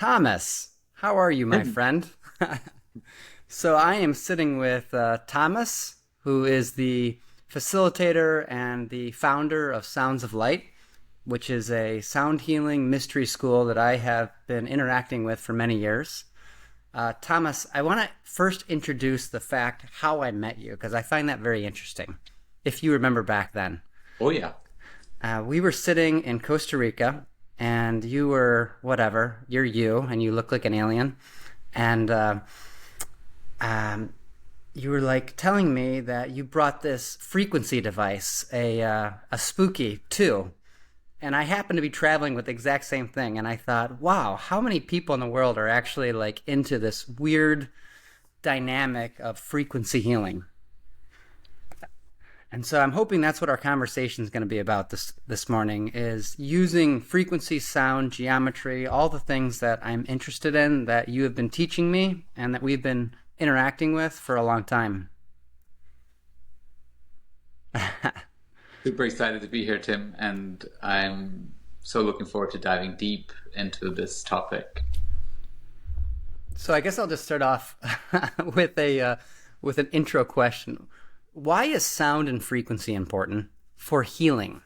Thomas, how are you, my friend? So I am sitting with Thomas, who is the facilitator and the founder of Sounds of Light, which is a sound healing mystery school that I have been interacting with for many years. Thomas, I want to first introduce the fact how I met you, because I find that very interesting. If you remember back then, Oh yeah. we were sitting in Costa Rica, and you were whatever, you're you, and you look like an alien. And um, you were like telling me that you brought this frequency device, a spooky too. And I happened to be traveling with the exact same thing, and I thought, wow, how many people in the world are actually like into this weird dynamic of frequency healing? And so I'm hoping that's what our conversation is going to be about this morning is using frequency, sound, geometry, all the things that I'm interested in that you have been teaching me and that we've been interacting with for a long time. Super excited to be here, Tim, and I'm so looking forward to diving deep into this topic. So I guess I'll just start off with an intro question. Why is sound and frequency important for healing?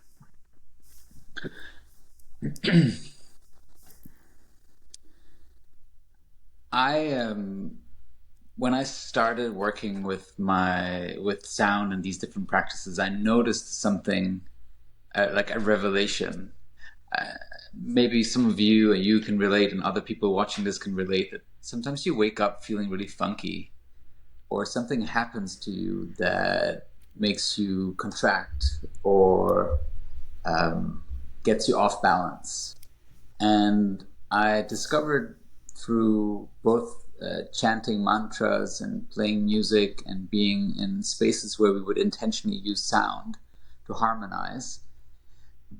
I When I started working with sound and these different practices, I noticed something like a revelation. Uh, Maybe some of you can relate, and other people watching this can relate that sometimes you wake up feeling really funky, or something happens to you that makes you contract or um, gets you off balance. And I discovered through both chanting mantras and playing music and being in spaces where we would intentionally use sound to harmonize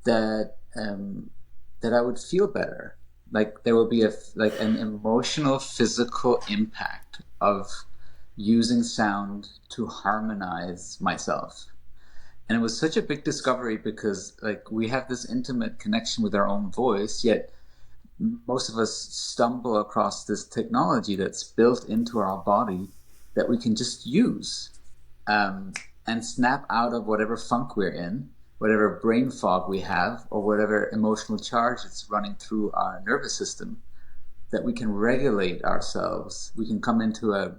that that I would feel better. Like there will be like an emotional, physical impact of using sound to harmonize myself. And it was such a big discovery because like we have this intimate connection with our own voice, yet most of us stumble across this technology that's built into our body that we can just use um, and snap out of whatever funk we're in, whatever brain fog we have, or whatever emotional charge that's running through our nervous system, that we can regulate ourselves. We can come into a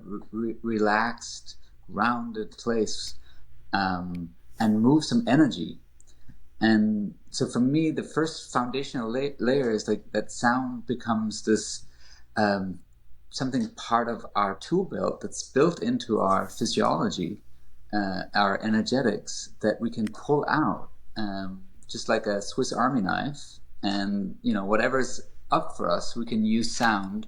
relaxed, grounded place um, and move some energy. And so for me, the first foundational layer is like that sound becomes this um, something part of our tool belt that's built into our physiology, our energetics that we can pull out, just like a Swiss Army knife. And whatever's up for us, we can use sound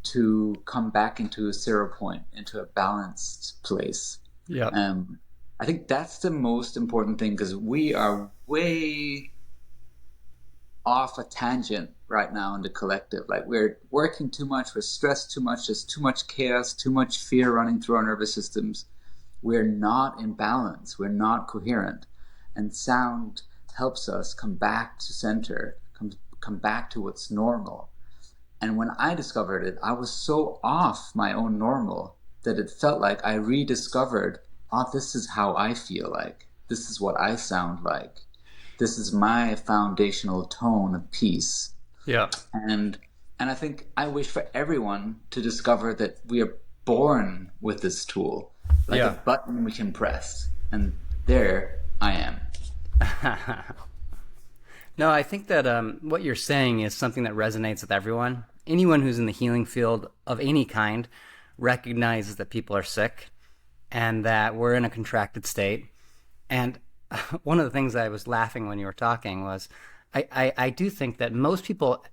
to come back into a zero point, into a balanced place. Yeah. Um, I think that's the most important thing because we are way off a tangent right now in the collective. Like we're working too much, we're stressed too much, there's too much chaos, too much fear running through our nervous systems. We're not in balance, we're not coherent. And sound helps us come back to center, come back to what's normal. And when I discovered it, I was so off my own normal that it felt like I rediscovered, oh, this is how I feel like. This is what I sound like. This is my foundational tone of peace. Yeah. And and I think I wish for everyone to discover that we are born with this tool, like a Yeah. button we can press. And there I am. No, I think that what you're saying is something that resonates with everyone. Anyone who's in the healing field of any kind recognizes that people are sick and that we're in a contracted state. And one of the things I was laughing when you were talking was I do think that most people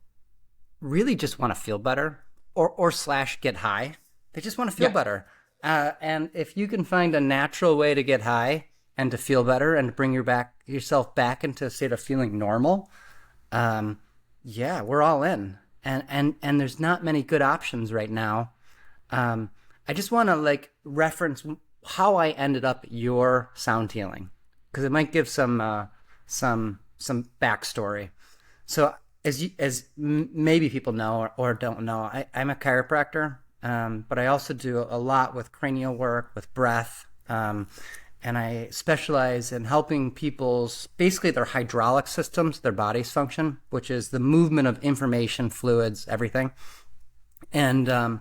really just want to feel better or slash get high. They just want to feel Yeah. better. And if you can find a natural way to get high and to feel better and to bring yourself back into a state of feeling normal, um, yeah, we're all in. And there's not many good options right now. I just want to like reference how I ended up your sound healing because it might give some backstory. So maybe people know or don't know, I'm a chiropractor, but I also do a lot with cranial work, with breath, and I specialize in helping people's basically their hydraulic systems, their body's function, which is the movement of information, fluids, everything. And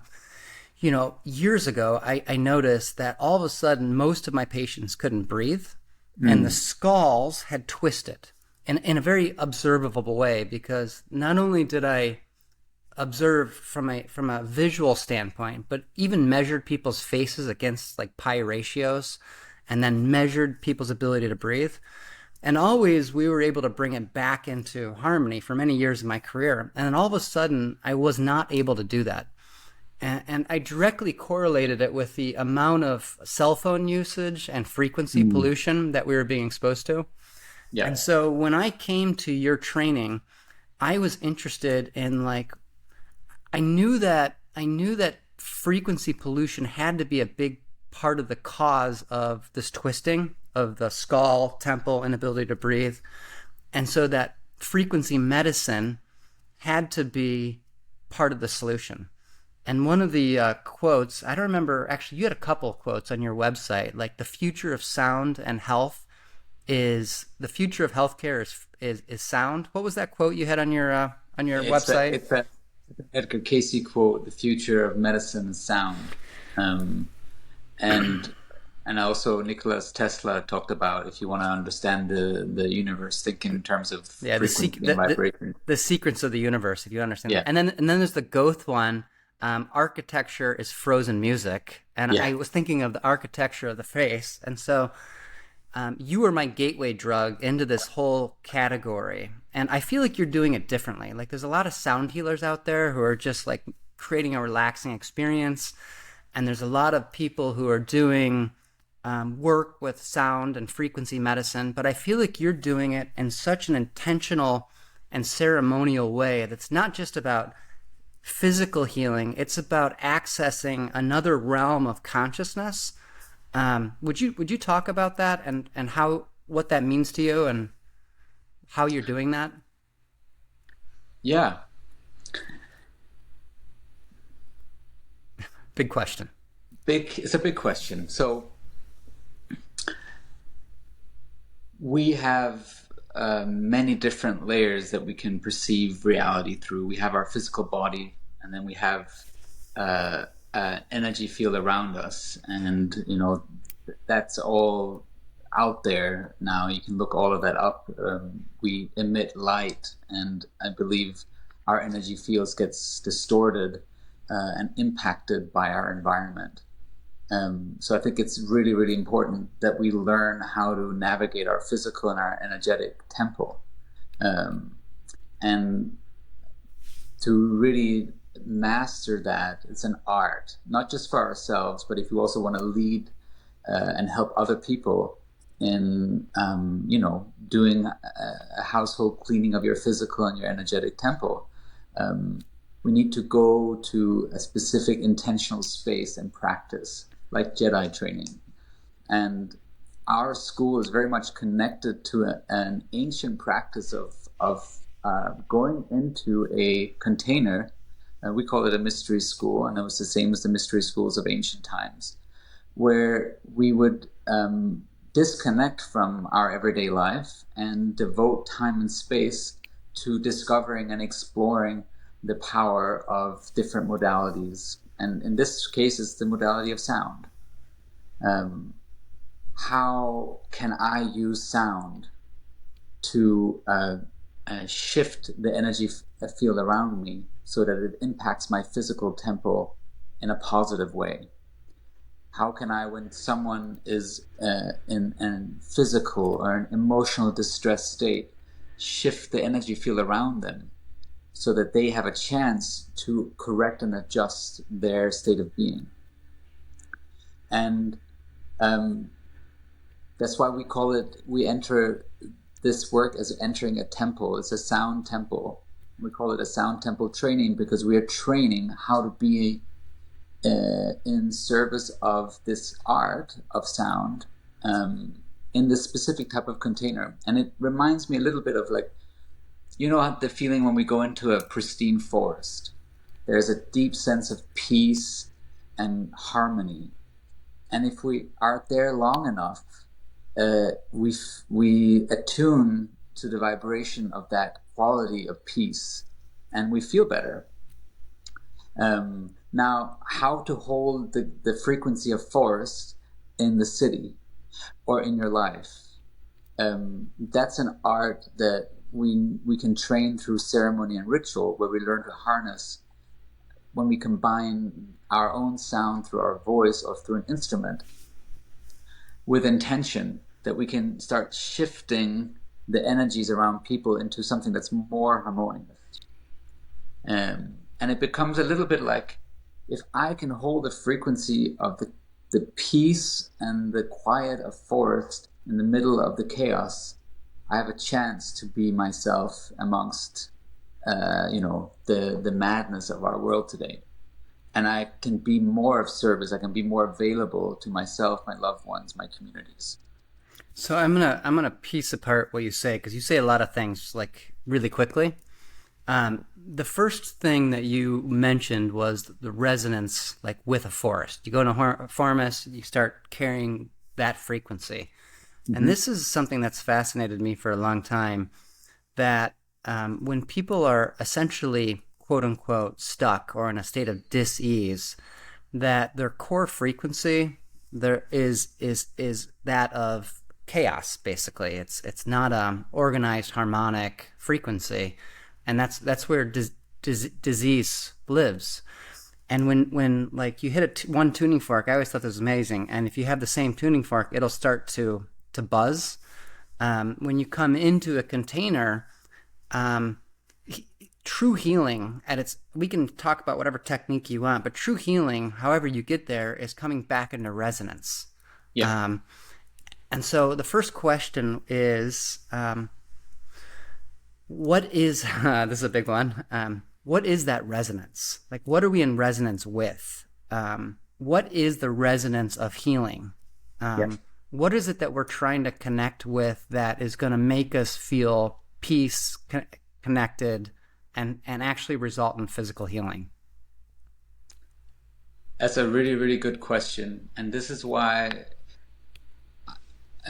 years ago, I noticed that all of a sudden most of my patients couldn't breathe, and the Mm. skulls had twisted in a very observable way, because not only did I observe from a visual standpoint, but even measured people's faces against like pi ratios, and then measured people's ability to breathe. And always we were able to bring it back into harmony for many years of my career. And then all of a sudden, I was not able to do that. And I directly correlated it with the amount of cell phone usage and frequency Mm. pollution that we were being exposed to. Yeah. And so when I came to your training, I was interested in like I knew that frequency pollution had to be a big part of the cause of this twisting of the skull, temple, inability to breathe. And so that frequency medicine had to be part of the solution. And one of the quotes, I don't remember, actually, you had a couple of quotes on your website, like the future of sound and health is the future of healthcare is sound. What was that quote you had on your website? It's that Edgar Casey quote, "The future of medicine is sound," um, and also Nicholas Tesla talked about if you want to understand the universe, think in terms of Yeah, frequency and vibration. the secrets of the universe, if you understand that. Yeah, And then there's the Goethe one. Architecture is frozen music, and yeah, I was thinking of the architecture of the face, and so you were my gateway drug into this whole category. And I feel like you're doing it differently. Like there's a lot of sound healers out there who are just like creating a relaxing experience, and there's a lot of people who are doing work with sound and frequency medicine. But I feel like you're doing it in such an intentional and ceremonial way that's not just about physical healing, it's about accessing another realm of consciousness. Would you talk about that, and how what that means to you and how you're doing that? yeah. Big question. It's a big question. So we have many different layers that we can perceive reality through. We have our physical body, and then we have energy field around us, and that's all out there now. You can look all of that up. We emit light, and I believe our energy fields gets distorted and impacted by our environment. So I think it's really, really important that we learn how to navigate our physical and our energetic temple, um, and to really master that. It's an art, not just for ourselves, but if you also want to lead and help other people in, doing a household cleaning of your physical and your energetic temple. Um, we need to go to a specific intentional space and practice, like Jedi training. And our school is very much connected to an ancient practice of going into a container. We call it a mystery school, and it was the same as the mystery schools of ancient times, where we would disconnect from our everyday life and devote time and space to discovering and exploring the power of different modalities. And in this case, it's the modality of sound. Um, how can I use sound to shift the energy field around me so that it impacts my physical temple in a positive way? How can I, when someone is in a physical or an emotional distress state, shift the energy field around them so that they have a chance to correct and adjust their state of being? And um, that's why we enter this work as entering a temple. It's a sound temple. We call it a sound temple training because we are training how to be in service of this art of sound in this specific type of container. And it reminds me a little bit of like You know the feeling when we go into a pristine forest? There's a deep sense of peace and harmony. And if we are there long enough, we attune to the vibration of that quality of peace, and we feel better. Now, how to hold the frequency of forest in the city or in your life? That's an art that we can train through ceremony and ritual, where we learn to harness when we combine our own sound through our voice or through an instrument with intention, that we can start shifting the energies around people into something that's more harmonious. And it becomes a little bit like, if I can hold the frequency of the peace and the quiet of forest in the middle of the chaos, I have a chance to be myself amongst, the madness of our world today. And I can be more of service. I can be more available to myself, my loved ones, my communities. So I'm gonna piece apart what you say, because you say a lot of things like really quickly. The first thing that you mentioned was the resonance, like with a forest. You go to a forest, you start carrying that frequency, and Mm-hmm. this is something that's fascinated me for a long time. That when people are essentially quote unquote stuck or in a state of dis-ease, that their core frequency there is that of chaos. Basically, it's not a organized harmonic frequency, and that's where disease lives. And when like you hit one tuning fork, I always thought this was amazing. And if you have the same tuning fork, it'll start to buzz. When you come into a container, um, true healing at its, we can talk about whatever technique you want, but true healing, however you get there, is coming back into resonance. Yeah. Um, and so the first question is, what is this is a big one. What is that resonance? Like, what are we in resonance with? What is the resonance of healing? Yeah. What is it that we're trying to connect with that is going to make us feel peace, connected, and actually result in physical healing? That's a really, really good question. And this is why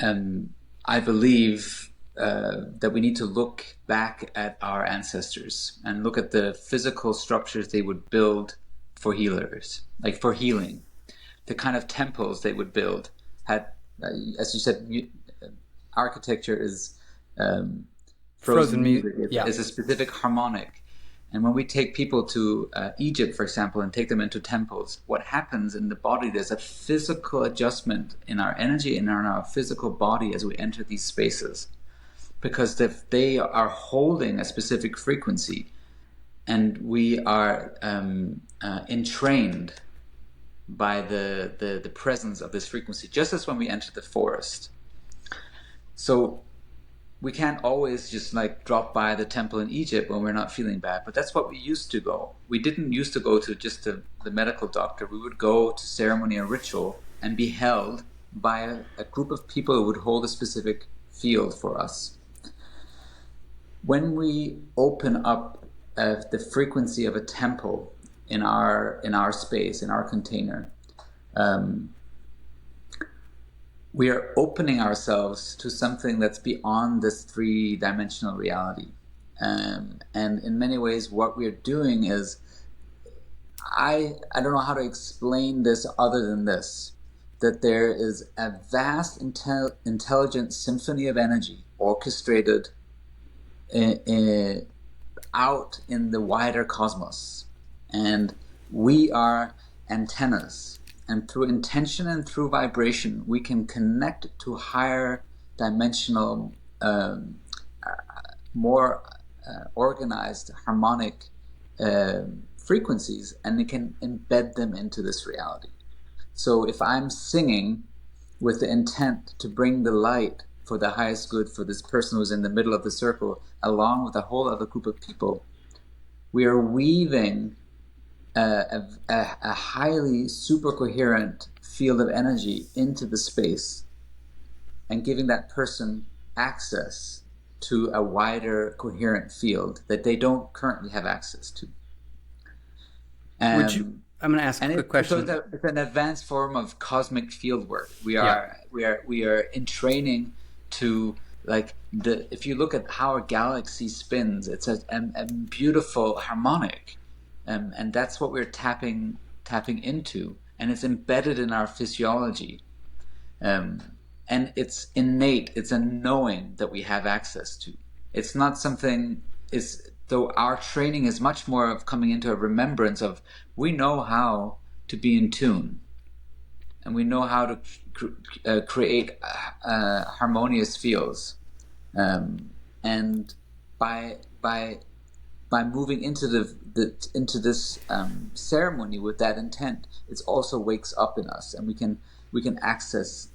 um, I believe that we need to look back at our ancestors and look at the physical structures they would build for healers, like for healing. The kind of temples they would build had, as you said, architecture is um, frozen Frozen music. yeah. It's a specific harmonic. And when we take people to Egypt, for example, and take them into temples, what happens in the body, there's a physical adjustment in our energy and in our physical body as we enter these spaces. Because they are holding a specific frequency, and we are entrained by the presence of this frequency, just as when we enter the forest. So we can't always just like drop by the temple in Egypt when we're not feeling bad, but that's what we used to go. We didn't used to go to just the medical doctor. We would go to ceremony and ritual and be held by a group of people who would hold a specific field for us. When we open up the frequency of a temple in our space, in our container, um, we are opening ourselves to something that's beyond this three-dimensional reality. And in many ways, what we're doing is, I don't know how to explain this other than this, that there is a vast intelligent symphony of energy orchestrated in, out in the wider cosmos. And we are antennas. And through intention and through vibration, we can connect to higher dimensional, more organized, harmonic frequencies, and we can embed them into this reality. So if I'm singing with the intent to bring the light for the highest good for this person who's in the middle of the circle, along with a whole other group of people, we are weaving a highly super coherent field of energy into the space and giving that person access to a wider coherent field that they don't currently have access to. Would you? Um, I'm going to ask a and quick so question. it's an advanced form of cosmic field work. Yeah. We are in training to, like, the if you look at how a galaxy spins, it's a beautiful harmonic, and that's what we're tapping into, and it's embedded in our physiology, um, and it's innate. It's a knowing that we have access to. It's not something is though our training is much more of coming into a remembrance of, we know how to be in tune, and we know how to create harmonious fields, and by by by moving into into this ceremony with that intent, it also wakes up in us, and we can access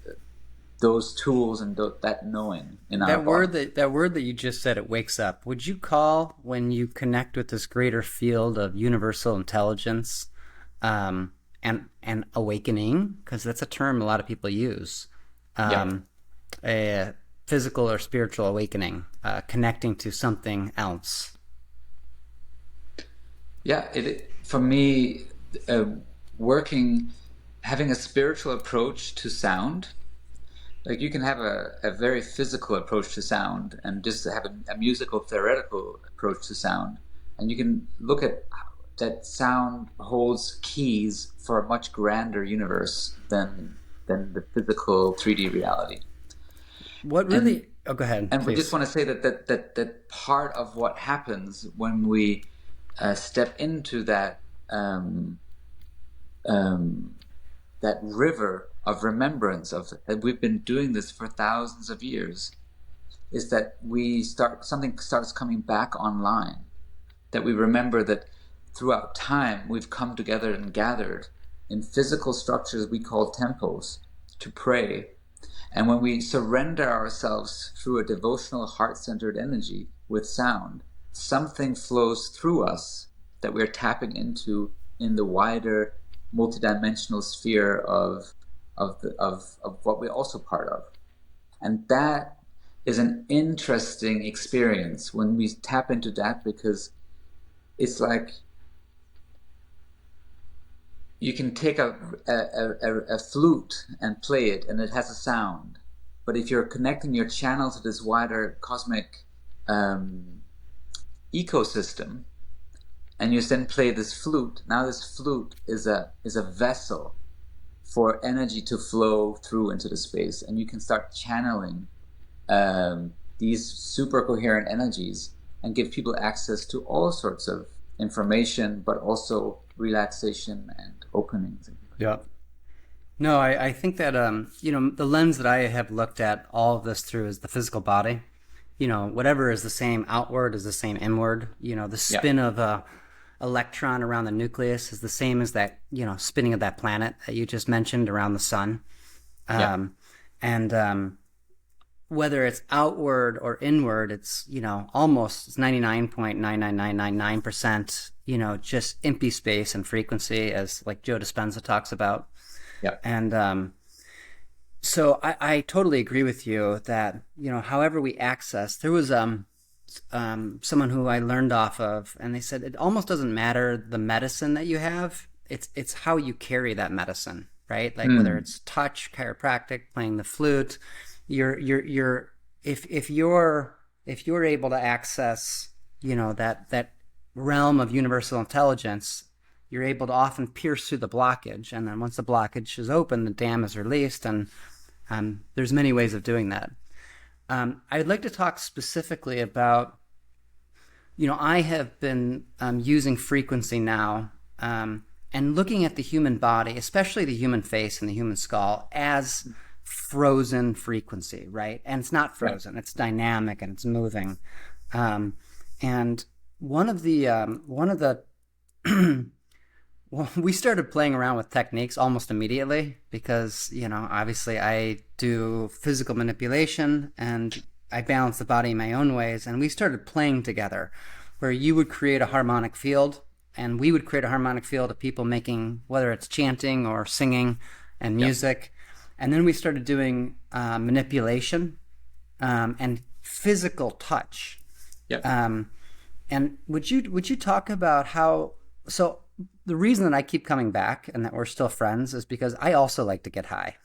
those tools and that knowing in our body. That word that you just said, it wakes up. Would you call, when you connect with this greater field of universal intelligence, and awakening, because that's a term a lot of people use, Yeah. a physical or spiritual awakening, connecting to something else? Yeah, it for me, uh, working, having a spiritual approach to sound. Like, you can have a very physical approach to sound and just have a musical theoretical approach to sound, and you can look at that sound holds keys for a much grander universe than the physical 3D reality. What And really? Oh, go ahead, and we just please. want to say that part of what happens when we step into um, that river of remembrance of that we've been doing this for thousands of years, is that we start something starts coming back online, that we remember that throughout time we've come together and gathered in physical structures we call temples to pray. And when we surrender ourselves through a devotional heart-centered energy with sound, something flows through us that we're tapping into in the wider multidimensional sphere of what we're also part of. And that is an interesting experience when we tap into that, because it's like you can take a flute and play it, and it has a sound. But if you're connecting your channel to this wider cosmic um, ecosystem, and you then play this flute, now this flute is a vessel for energy to flow through into the space, and you can start channeling these super coherent energies and give people access to all sorts of information, but also relaxation and openings. Yeah. No, I think that, the lens that I have looked at all of this through is the physical body. Whatever is the same outward is the same inward. The Yeah, spin of a electron around the nucleus is the same as that, spinning of that planet that you just mentioned around the sun. yeah, And whether it's outward or inward, it's, almost it's 99.99999%, just empty space and frequency, as like Joe Dispenza talks about. yeah, And so I totally agree with you that, however we access, there was someone who I learned off of, and they said it almost doesn't matter the medicine that you have. It's how you carry that medicine, right? Like, whether mm, it's touch, chiropractic, playing the flute, you're if you're able to access, that realm of universal intelligence, you're able to often pierce through the blockage, and then once the blockage is open, the dam is released, and there's many ways of doing that. I'd like to talk specifically about, I have been using frequency now, and looking at the human body, especially the human face and the human skull, as frozen frequency, right? And it's not right, frozen; it's dynamic and it's moving. And one of the well, we started playing around with techniques almost immediately because, obviously I do physical manipulation and I balance the body in my own ways. And we started playing together where you would create a harmonic field and we would create a harmonic field of people making, whether it's chanting or singing and yeah, music. And then we started doing manipulation, and physical touch. Yep. Um, and would you talk about how so the reason that I keep coming back and that we're still friends is because I also like to get high.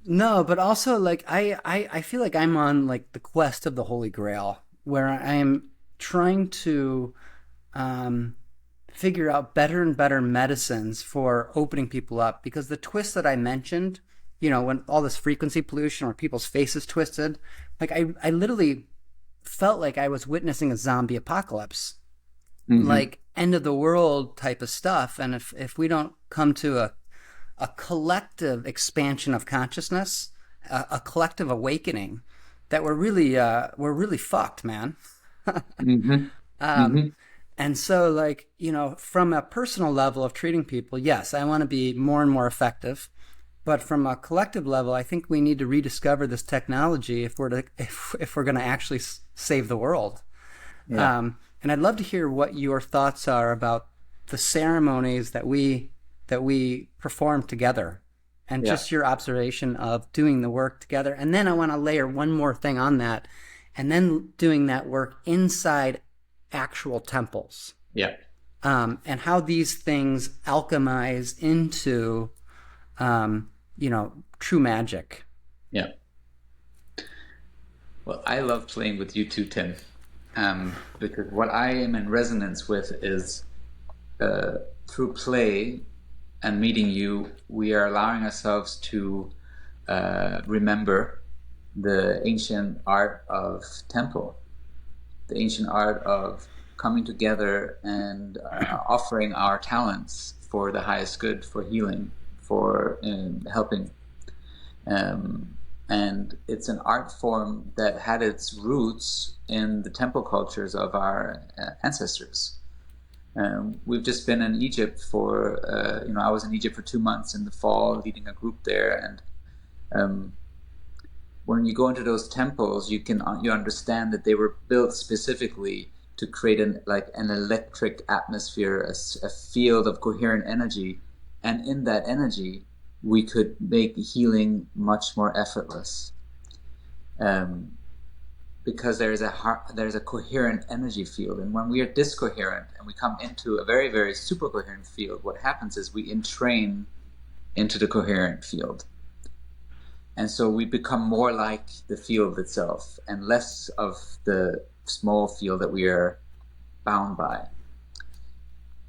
No, but also like I feel like I'm on like the quest of the Holy Grail where I am trying to um, figure out better and better medicines for opening people up because the twist that I mentioned, when all this frequency pollution or people's faces twisted, like I literally felt like I was witnessing a zombie apocalypse, Hmm. like end of the world type of stuff. And if we don't come to a collective expansion of consciousness, a collective awakening, that we're really fucked, man. Hmm. Um, Hmm. and so, like, from a personal level of treating people, yes, I want to be more and more effective. But from a collective level, I think we need to rediscover this technology if we're going to actually save the world. Yeah. And I'd love to hear what your thoughts are about the ceremonies that we perform together, and Yeah. just your observation of doing the work together. And then I want to layer one more thing on that, and then doing that work inside actual temples, Yeah. and how these things alchemize into true magic. Yeah. Well, I love playing with you too, Tim, because what I am in resonance with is uh, through play and meeting you, we are allowing ourselves to remember the ancient art of temple, the ancient art of coming together and offering our talents for the highest good, for healing, for helping. Um, and it's an art form that had its roots in the temple cultures of our ancestors. We've just been in Egypt I was in Egypt for 2 months in the fall, leading a group there. And um, when you go into those temples, you understand that they were built specifically to create an electric atmosphere, a field of coherent energy, and in that energy, we could make healing much more effortless. Um, because there's a coherent energy field, and when we are discoherent and we come into a very very super coherent field, what happens is we entrain into the coherent field, and so we become more like the field itself and less of the small field that we are bound by.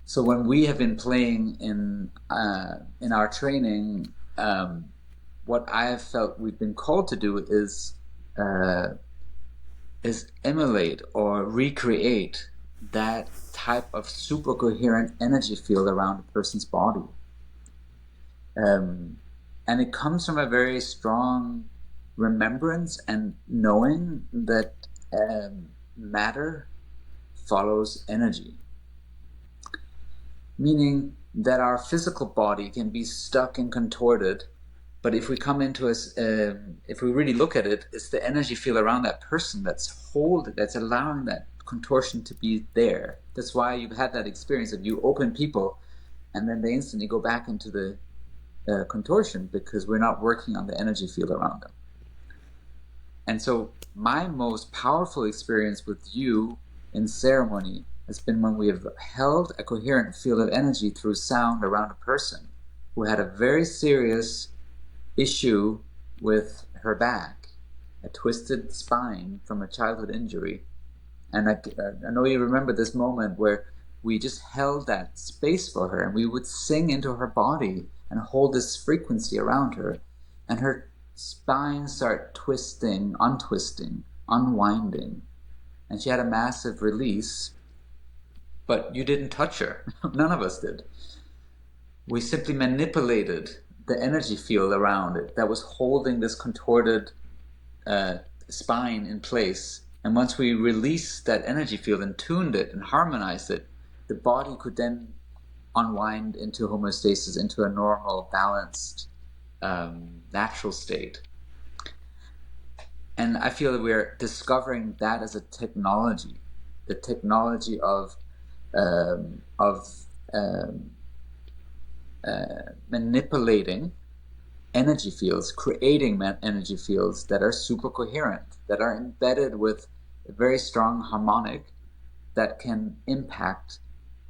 So when we have been playing in our training, what I have felt we've been called to do uh, is emulate or recreate that type of super coherent energy field around a person's body. Um, and it comes from a very strong remembrance and knowing that matter follows energy, meaning that our physical body can be stuck and contorted, but if we come into if we really look at it, it's the energy field around that person that's allowing that contortion to be there. That's why you've had that experience of you open people, and then they instantly go back into the contortion because we're not working on the energy field around them. And so my most powerful experience with you in ceremony has been when we have held a coherent field of energy through sound around a person who had a very serious issue with her back, a twisted spine from a childhood injury. And I know you remember this moment where we just held that space for her, and we would sing into her body and hold this frequency around her, and her spine start twisting, untwisting, unwinding, and she had a massive release. But you didn't touch her. None of us did. We simply manipulated the energy field around it that was holding this contorted uh, spine in place. And once we released that energy field and tuned it and harmonized it, the body could then unwind into homeostasis, into a normal, balanced, natural state. And I feel that we're discovering that as a technology, the technology of um, manipulating energy fields, creating energy fields that are super coherent, that are embedded with a very strong harmonic that can impact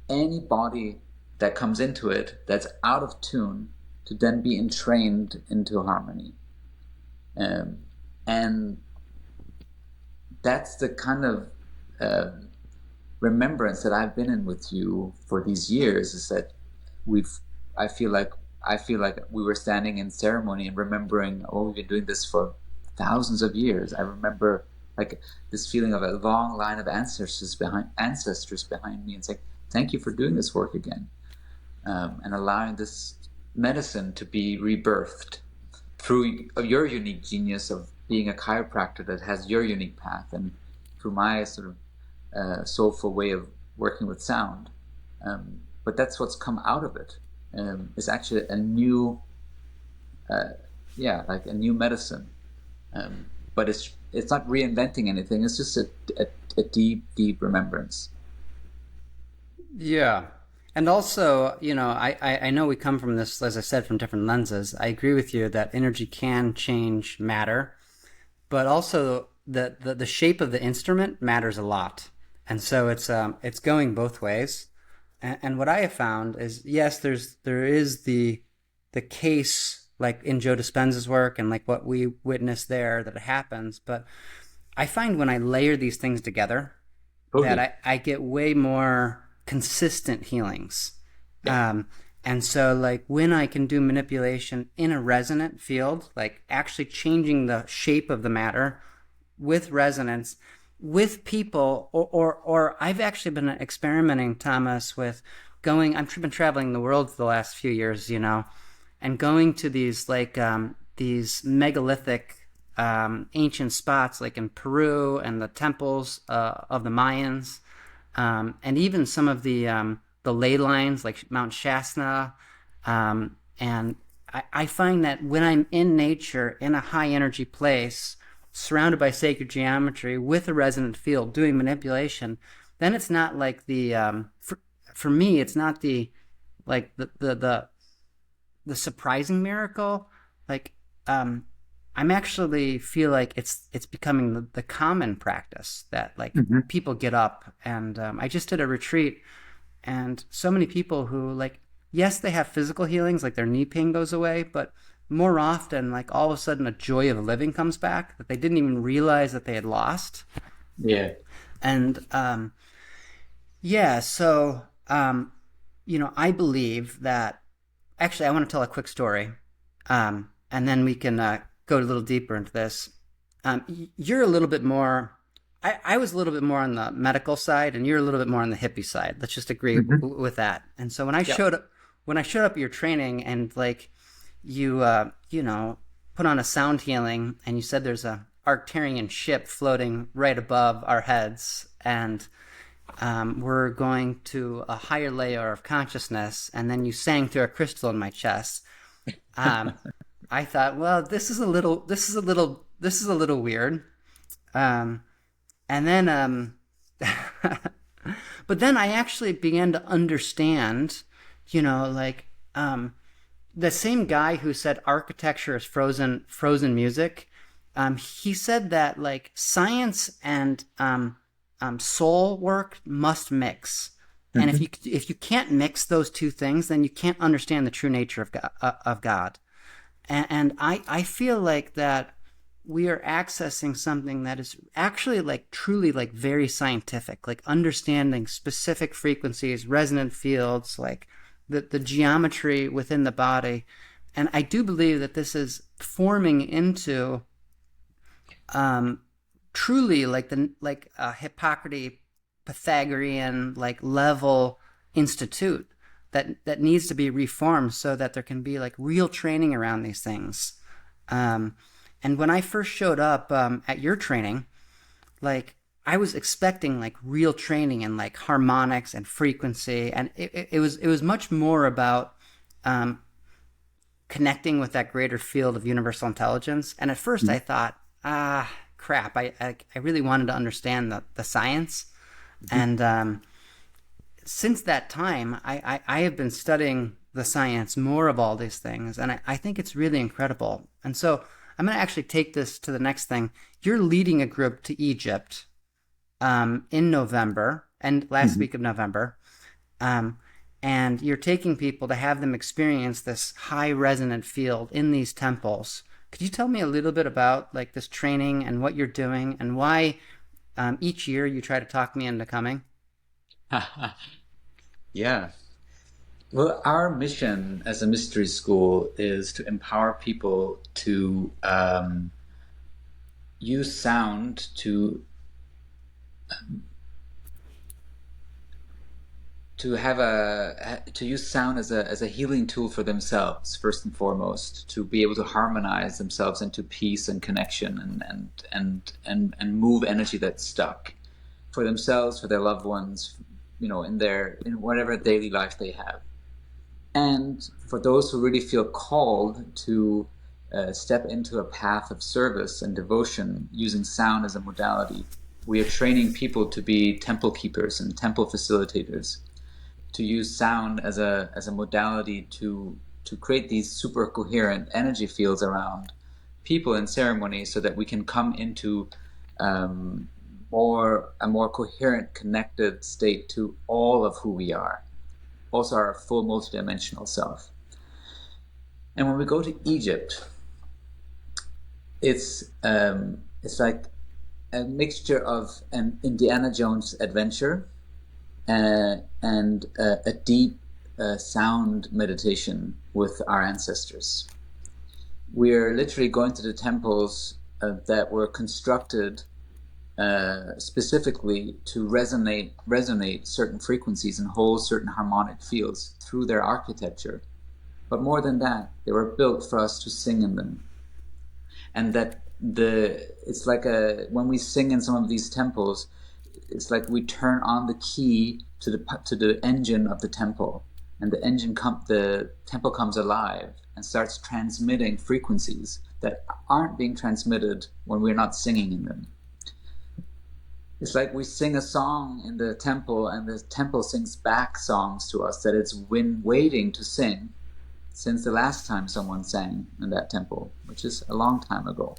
any body that comes into it that's out of tune to then be entrained into harmony. Um, and that's the kind of uh, remembrance that I've been in with you for these years, is that we've I feel like I feel like we were standing in ceremony and remembering, oh, we've been doing this for thousands of years. I remember like this feeling of a long line of ancestors behind me, and saying, thank you for doing this work again, and allowing this medicine to be rebirthed through your unique genius of being a chiropractor that has your unique path, and through my sort of soulful way of working with sound. But that's what's come out of it. Is actually a new, uh, yeah, like a new medicine. Um, but it's not reinventing anything. It's just a deep, deep remembrance. Yeah. And also, I know we come from this, as I said, from different lenses. I agree with you that energy can change matter, but also the shape of the instrument matters a lot. And so it's going both ways. And what I have found is, yes, there is the case, like in Joe Dispenza's work and like what we witnessed there, that it happens. But I find when I layer these things together that Totally. I get way more consistent healings. Yeah. Um, and so, like, when I can do manipulation in a resonant field, like actually changing the shape of the matter with resonance, with people, or I've actually been experimenting, Thomas, with going. I've been traveling the world for the last few years, and going to these megalithic ancient spots, like in Peru and the temples of the Mayans, and even some of the ley lines like Mount Shasta. And I find that when I'm in nature, in a high energy place, surrounded by sacred geometry with a resonant field, doing manipulation, then it's not like for me, it's not like the surprising miracle. Like, I'm actually feel like it's becoming the common practice that, like, Hmm. people get up. And I just did a retreat, and so many people who, like, yes, they have physical healings, like their knee pain goes away, but more often, like, all of a sudden a joy of living comes back that they didn't even realize that they had lost. Yeah. And yeah, so I believe that, actually, I want to tell a quick story, and then we can go a little deeper into this. You're a little bit more. I was a little bit more on the medical side, and you're a little bit more on the hippie side. Let's just agree Hmm. with that. And so Yeah. when I showed up at your training, and like you, put on a sound healing, and you said there's a Arcturian ship floating right above our heads, and we're going to a higher layer of consciousness, and then you sang through a crystal in my chest. Um, I thought, well, this is a little weird. Um, and then, but then I actually began to understand, like, the same guy who said architecture is frozen music. He said that, like, science and soul work must mix. And Hmm. if you can't mix those two things, then you can't understand the true nature of God. And I feel like that we are accessing something that is actually, like, truly, like, very scientific, like understanding specific frequencies, resonant fields, like the geometry within the body. And I do believe that this is forming into um, truly like the like a Hippocrates Pythagorean, like, level institute that needs to be reformed so that there can be, like, real training around these things. Um, and when I first showed up at your training, like, I was expecting, like, real training in, like, harmonics and frequency, and it was much more about um, connecting with that greater field of universal intelligence. And at first, I thought, crap, I really wanted to understand the science. Hmm. And since that time, I have been studying the science, more of all these things. And I think it's really incredible. And so I'm going to actually take this to the next thing. You're leading a group to Egypt in November and last Mhm. week of November. Um, and you're taking people to have them experience this high resonant field in these temples. Could you tell me a little bit about like this training and what you're doing and why each year you try to talk me into coming? Yeah. Well, our mission as a mystery school is to empower people to use sound to have to use sound as a healing tool for themselves first and foremost, to be able to harmonize themselves into peace and connection and move energy that's stuck for themselves, for their loved ones, in whatever daily life they have. And for those who really feel called to step into a path of service and devotion using sound as a modality, we are training people to be temple keepers and temple facilitators, to use sound as a modality to create these super coherent energy fields around people in ceremony, so that we can come into um, a more coherent, connected state to all of who we are, also our full multidimensional self. And when we go to Egypt, it's like a mixture of an Indiana Jones adventure and a deep sound meditation with our ancestors. We're literally going to the temples that were constructed specifically to resonate certain frequencies and hold certain harmonic fields through their architecture. But more than that, they were built for us to sing in them. And that it's like when we sing in some of these temples, it's like we turn on the key to the engine of the temple, and the temple comes alive and starts transmitting frequencies that aren't being transmitted when we're not singing in them. It's like we sing a song in the temple, and the temple sings back songs to us that it's been waiting to sing since the last time someone sang in that temple, which is a long time ago.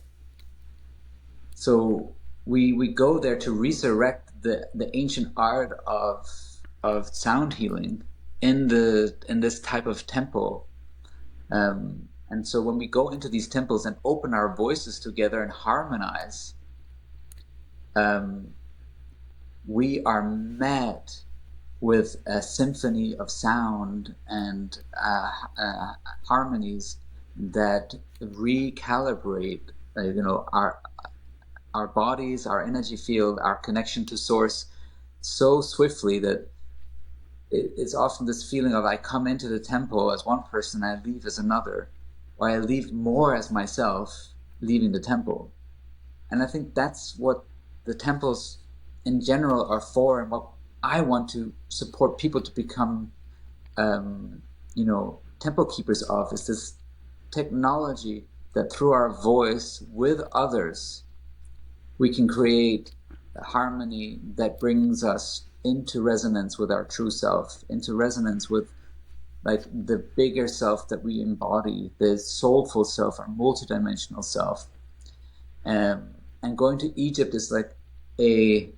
So we go there to resurrect the ancient art of sound healing in this type of temple. And so when we go into these temples and open our voices together and harmonize, um, we are met with a symphony of sound and harmonies that recalibrate, our bodies, our energy field, our connection to source so swiftly that it's often this feeling of I come into the temple as one person, I leave as another, or I leave more as myself leaving the temple. And I think that's what the temples in general are for, and what I want to support people to become, temple keepers of, is this technology that through our voice with others, we can create a harmony that brings us into resonance with our true self, into resonance with like the bigger self that we embody, the soulful self, our multidimensional self. And going to Egypt is like a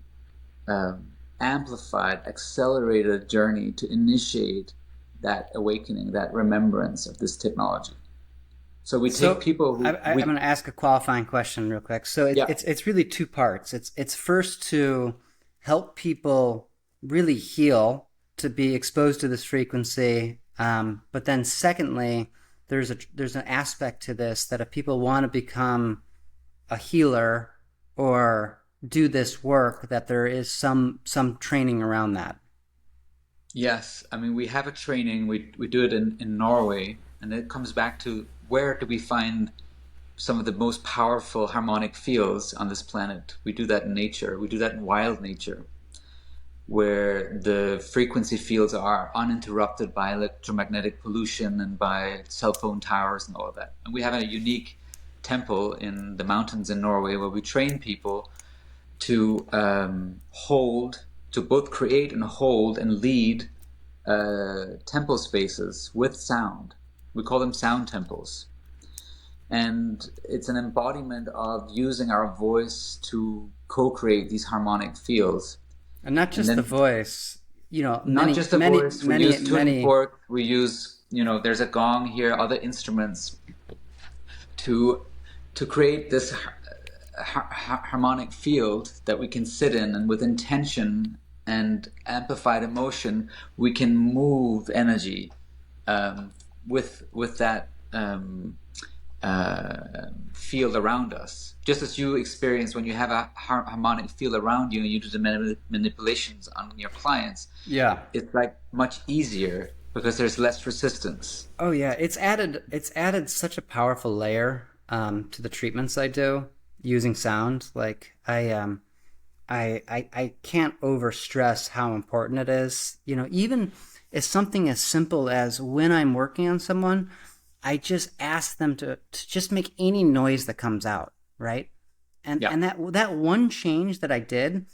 amplified, accelerated journey to initiate that awakening, that remembrance of this technology. So we take So people I'm going to ask a qualifying question real quick. So yeah, it's really two parts. It's first to help people really heal, to be exposed to this frequency, but then secondly, there's an aspect to this that if people want to become a healer or do this work, that there is some training around that. yes. I mean, we have a training. We do it in Norway, and it comes back to where do we find some of the most powerful harmonic fields on this planet. We do that in nature. We do that in wild nature, where the frequency fields are uninterrupted by electromagnetic pollution and by cell phone towers and all of that. And we have a unique temple in the mountains in Norway where we train people to hold, to both create and hold and lead temple spaces with sound. We call them sound temples. And it's an embodiment of using our voice to co-create these harmonic fields. And not And just the then voice, not just the voice, we use tuning many. fork, we use, there's a gong here, other instruments to create this harmonic field that we can sit in, and with intention and amplified emotion, we can move energy with that field around us. Just as you experience when you have a harmonic field around you and you do the manipulations on your clients, Yeah. it's like much easier because there's less resistance. Oh yeah, it's added such a powerful layer to the treatments I do using sound. Like I can't over stress how important it is. Even as something as simple as when I'm working on someone, I just ask them to just make any noise that comes out, right? And Yeah, and that one change that I did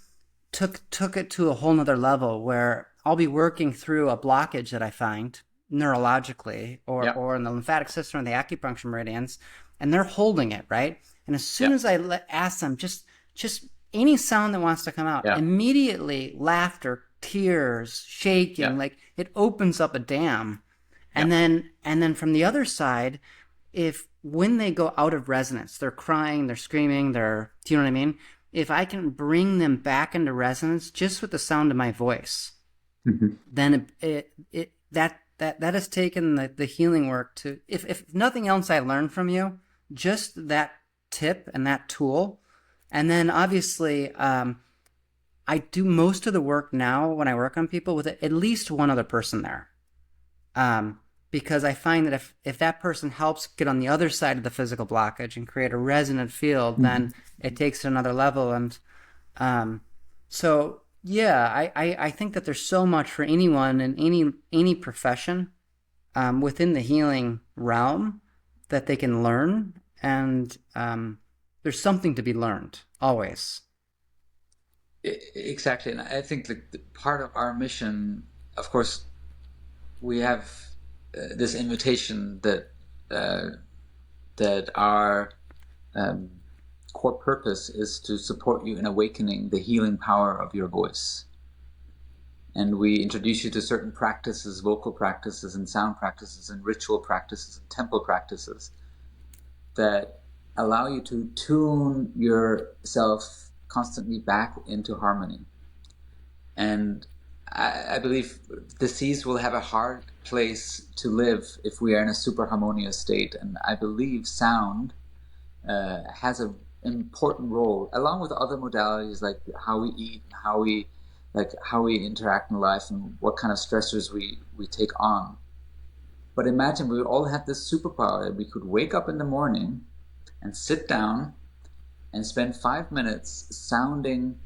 took it to a whole nother level where I'll be working through a blockage that I find neurologically yeah, or in the lymphatic system or the acupuncture meridians, and they're holding it, right? And as soon yeah, as ask them just any sound that wants to come out, yeah, immediately laughter, tears, yeah, shaking, like it opens up a dam. yeah. And then from the other side, if when they go out of resonance, they're crying, they're screaming, do you know what I mean? If I can bring them back into resonance just with the sound of my voice, Mhm. then that has taken the healing work to, if nothing else I learned from you, just that tip and that tool. And then obviously, I do most of the work now when I work on people with at least one other person there. Because I find that if that person helps get on the other side of the physical blockage and create a resonant field, then Mhm. it takes it another level. And so, yeah, I think that there's so much for anyone in any profession within the healing realm that they can learn. And there's something to be learned always. Exactly. And I think the part of our mission, of course, we have this invitation uh, that our um, core purpose is to support you in awakening the healing power of your voice. And we introduce you to certain practices, vocal practices, and sound practices, and ritual practices, and temple practices that allow you to tune yourself constantly back into harmony. And I believe deceased will have a hard place to live if we are in a super harmonious state. And I believe sound has an important role, along with other modalities like how we eat, how we interact in life, and what kind of stressors we take on. But imagine we all had this superpower that we could wake up in the morning and sit down and spend 5 minutes sounding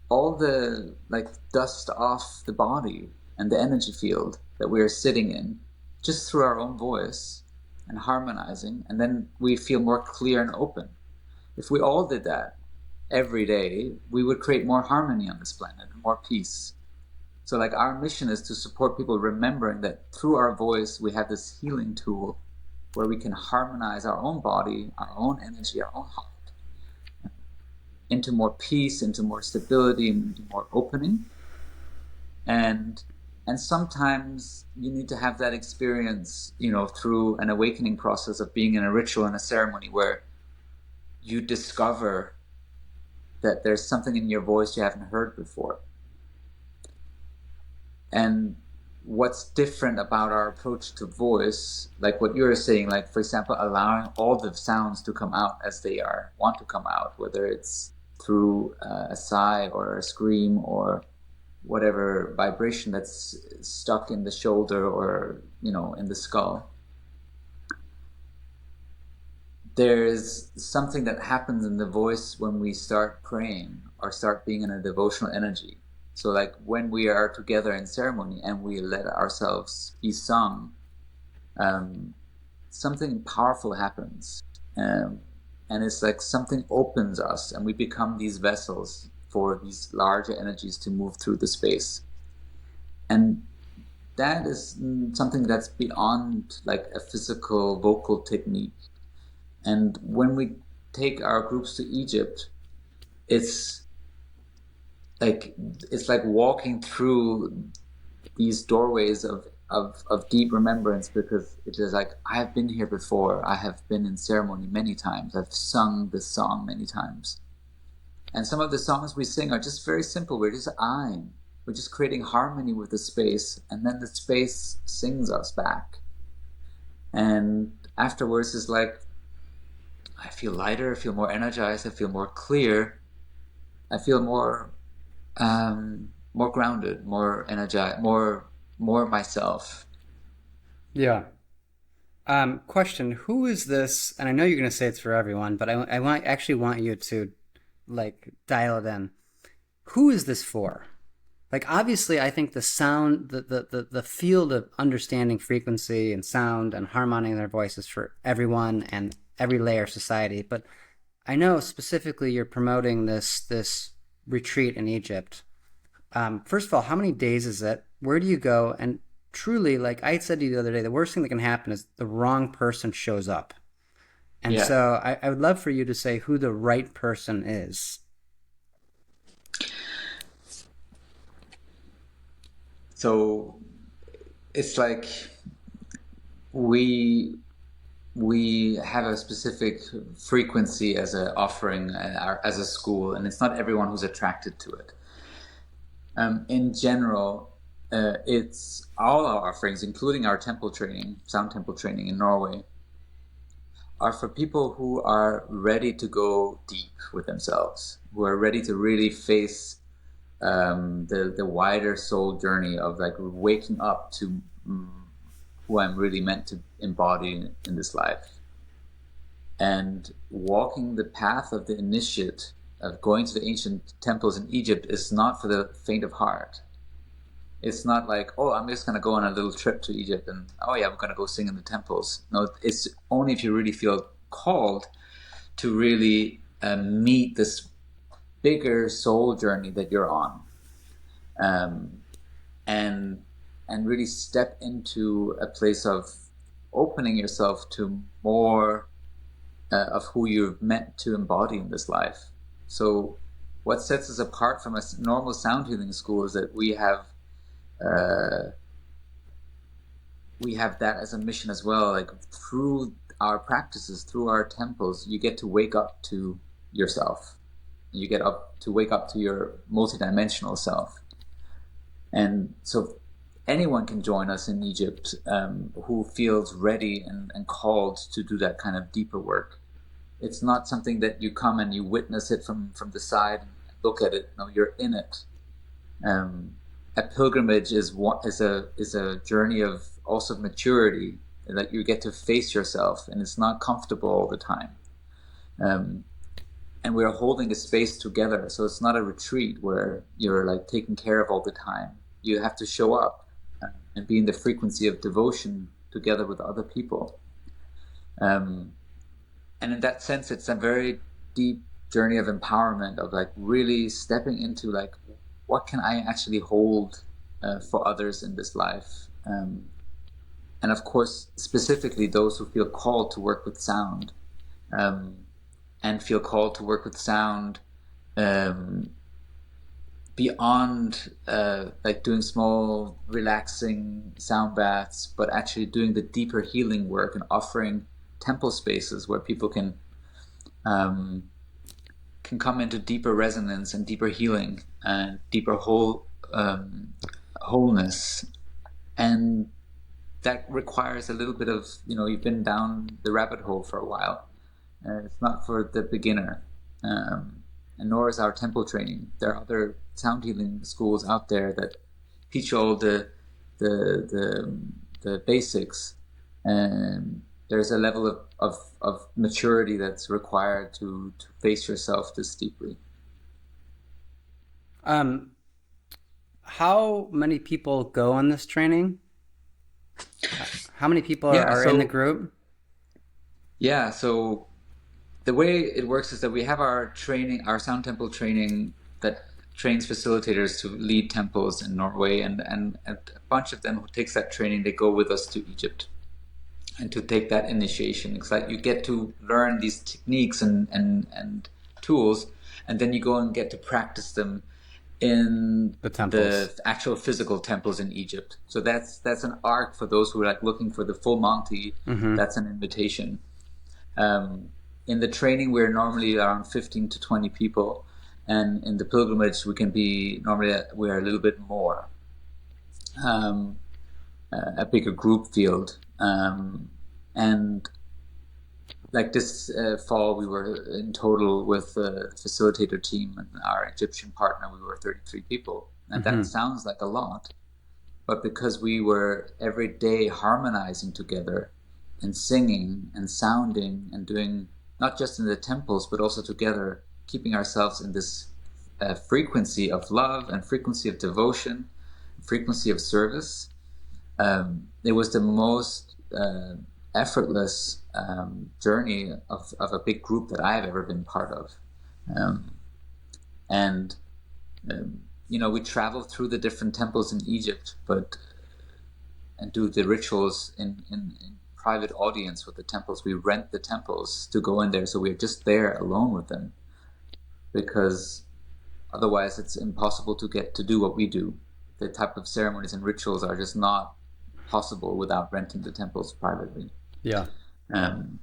all the like dust off the body and the energy field that we are sitting in just through our own voice and harmonizing, and then we feel more clear and open. If we all did that every day, we would create more harmony on this planet and more peace. So like our mission is to support people remembering that through our voice we have this healing tool where we can harmonize our own body, our own energy, our own heart into more peace, into more stability, into more opening. And sometimes you need to have that experience, through an awakening process of being in a ritual and a ceremony where you discover that there's something in your voice you haven't heard before. And what's different about our approach to voice, like what you're saying, like for example, allowing all the sounds to come out as they want to come out, whether it's through a sigh or a scream or whatever vibration that's stuck in the shoulder or in the skull. There's something that happens in the voice when we start praying or start being in a devotional energy. So like when we are together in ceremony and we let ourselves be sung, um, something powerful happens. Um, and it's like something opens us and we become these vessels for these larger energies to move through the space. And that is something that's beyond like a physical vocal technique. And when we take our groups to Egypt, it's like it's like walking through these doorways of deep remembrance, because it is like I have been here before. I have been in ceremony many times. I've sung this song many times. And some of the songs we sing are just very simple. We're just eyeing. We're just creating harmony with the space, and then the space sings us back. And afterwards is like I feel lighter, I feel more energized, I feel more clear, I feel more grounded, more energized, more myself. Yeah. Question: who is this? And I know you're going to say it's for everyone, but I want actually want you to like dial it in. Who is this for? Like obviously, I think the sound, the field of understanding frequency and sound and harmonizing their voices for everyone and every layer of society. But I know specifically you're promoting this retreat in Egypt. First of all, how many days is it? Where do you go? And truly, like I said to you the other day, the worst thing that can happen is the wrong person shows up. And Yeah. so I would love for you to say who the right person is. So it's like we we have a specific frequency as an offering as a school, and it's not everyone who's attracted to it. In general, it's all our offerings, including our temple training, sound temple training in Norway, are for people who are ready to go deep with themselves, who are ready to really face the wider soul journey of like waking up to who I'm really meant to embody in this life, and walking the path of the initiate of going to the ancient temples in Egypt is not for the faint of heart. It's not like, oh, I'm just going to go on a little trip to Egypt and, oh, yeah, I'm going to go sing in the temples. No, it's only if you really feel called to really meet this bigger soul journey that you're on, um, and really step into a place of opening yourself to more of who you're meant to embody in this life. So, what sets us apart from a normal sound healing school is that uh, we have that as a mission as well. Like through our practices, through our temples, you get to wake up to yourself. You get up to wake up to your multidimensional self. And so anyone can join us in Egypt who feels ready and called to do that kind of deeper work. It's not something that you come and you witness it from the side and look at it. No, you're in it. Um, a pilgrimage is a journey of also maturity, that you get to face yourself, and it's not comfortable all the time. Um, and we're holding a space together, so it's not a retreat where you're like taken care of all the time. You have to show up and be in the frequency of devotion together with other people. Um, and in that sense, it's a very deep journey of empowerment, of like really stepping into like what can I actually hold for others in this life. And of course, specifically those who feel called to work with sound, um, and feel called to work with sound um, beyond like doing small relaxing sound baths, but actually doing the deeper healing work and offering temple spaces where people um, can come into deeper resonance and deeper healing and deeper wholeness. And that requires a little bit of, you've been down the rabbit hole for a while. It's not for the beginner, and nor is our temple training. There are other sound healing schools out there that teach all the the, the basics, and there's a level of maturity that's required to face yourself this deeply. Um, how many people go on this training? How many people Yeah, are in the so group? yeah, so the way it works is that we have our training, our sound temple training that trains facilitators to lead temples in Norway, and a bunch of them who takes that training, they go with us to Egypt and to take that initiation. It's like you get to learn these techniques and tools, and then you go and get to practice them in The the temples. actual physical temples in Egypt. So that's an arc for those who are like looking for the full Monty. Mm-hmm. That's an invitation. Um, in the training, we're normally around 15 to 20 people, and in the pilgrimage, we can be normally we're a little bit more, um, a bigger group field. And like this fall, we were in total with the facilitator team and our Egyptian partner, we were 33 people. And that Mm-hmm. sounds like a lot, but because we were every day harmonizing together and singing and sounding and doing not just in the temples, but also together, keeping ourselves in this frequency of love and frequency of devotion, frequency of service, it was the most effortless journey of a big group that I've ever been part of. Um, and, we travel through the different temples in Egypt, but and do the rituals in private audience with the temples. We rent the temples to go in there, so we're just there alone with them because otherwise it's impossible to get to do what we do. The type of ceremonies and rituals are just not possible without renting the temples privately. Yeah. Um,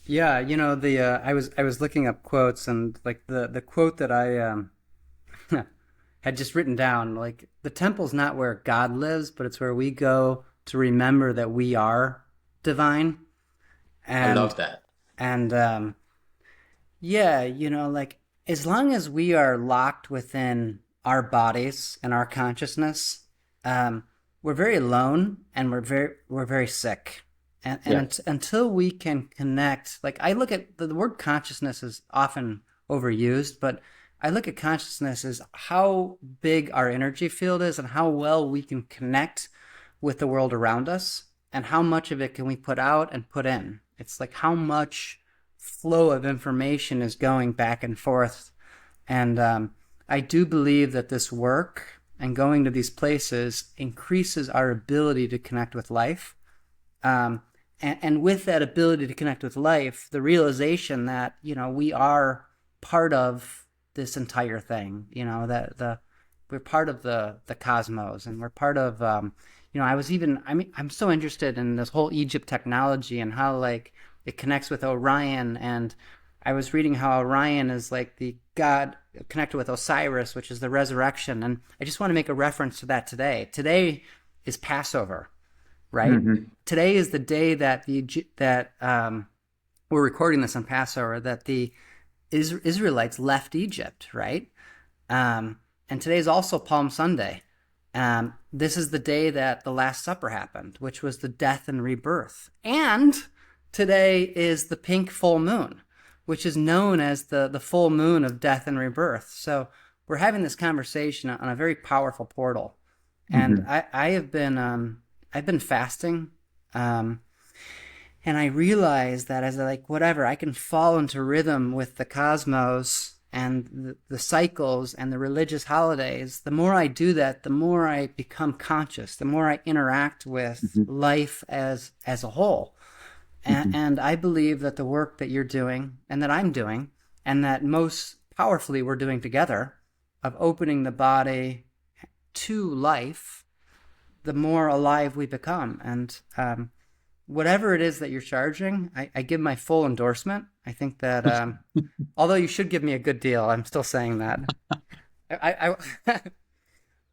Yeah, the I was looking up quotes, and like the quote that I had just written down, like the temple's not where God lives, but it's where we go to remember that we are divine. I And love that. and yeah, like as long as we are locked within our bodies and our consciousness, um, we're very alone and we're very sick. And Yeah. until we can connect, like I look at the word consciousness is often overused, but I look at consciousness as how big our energy field is and how well we can connect with the world around us and how much of it can we put out and put in. It's like how much flow of information is going back and forth. And I do believe that this work and going to these places increases our ability to connect with life. And with that ability to connect with life, the realization that, we are part of this entire thing, that we're part of the cosmos, and we're part of, I'm so interested in this whole Egypt technology and how like it connects with Orion. And I was reading how Orion is like the god connected with Osiris, which is the resurrection. And I just want to make a reference to that today. Today is Passover, right? Hmm. Today is the day that we're recording this on Passover, that the Israelites left Egypt, right? And today is also Palm Sunday. This is the day that the Last Supper happened, which was the death and rebirth. And today is the pink full moon, which is known as the full moon of death and rebirth. So we're having this conversation on a very powerful portal. And Hmm. I've been fasting, um, and I realized that as I like whatever, I can fall into rhythm with the cosmos and the cycles and the religious holidays. The more I do that, the more I become conscious, the more I interact with Hmm. life as a whole. And, Hmm. and I believe that the work that you're doing and that I'm doing, and that most powerfully we're doing together, of opening the body to life, the more alive we become. And whatever it is that you're charging, I give my full endorsement. I think that although you should give me a good deal, I'm still saying that. I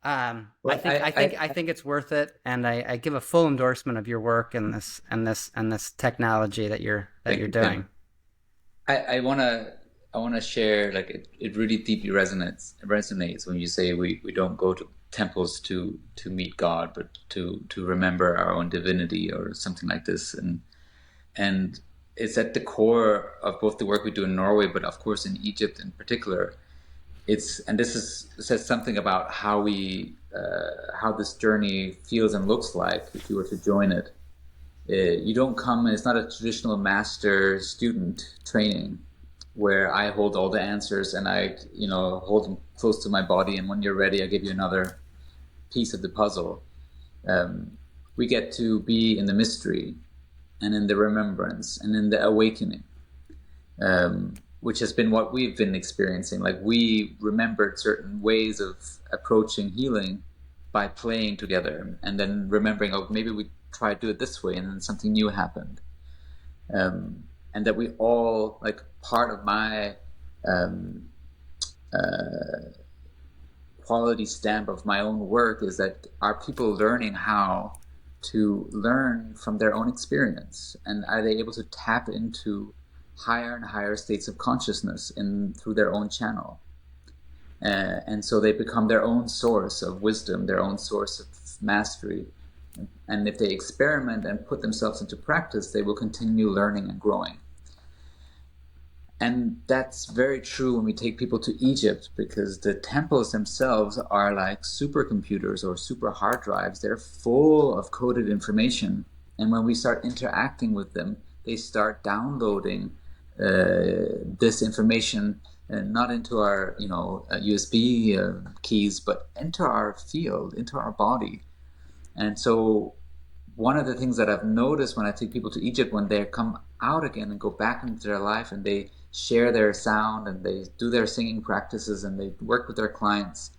I Well, think I think I think it's worth it, and I give a full endorsement of your work and this technology that you're thank you. doing. I wanna share, like, it really deeply resonates when you say we don't go to temples to meet God, but to remember our own divinity or something like this. And it's at the core of both the work we do in Norway, but of course in Egypt in particular. And this says something about how this journey feels and looks like if you were to join it. You don't come, it's not a traditional master student training. where I hold all the answers and I, hold them close to my body. And when you're ready, I give you another piece of the puzzle. Um, we get to be in the mystery and in the remembrance and in the awakening, which has been what we've been experiencing. Like we remembered certain ways of approaching healing by playing together and then remembering, oh, maybe we try to do it this way, and then something new happened. And that we all, like part of my um, quality stamp of my own work is that are people learning how to learn from their own experience, and are they able to tap into higher and higher states of consciousness in through their own channel, and so they become their own source of wisdom, their own source of mastery, and if they experiment and put themselves into practice, they will continue learning and growing. And that's very true when we take people to Egypt, because the temples themselves are like supercomputers or super hard drives. They're full of coded information. And when we start interacting with them, they start downloading this information, not into our, USB keys, but into our field, into our body. And so one of the things that I've noticed when I take people to Egypt, when they come out again and go back into their life and they share their sound and they do their singing practices and they work with their clients,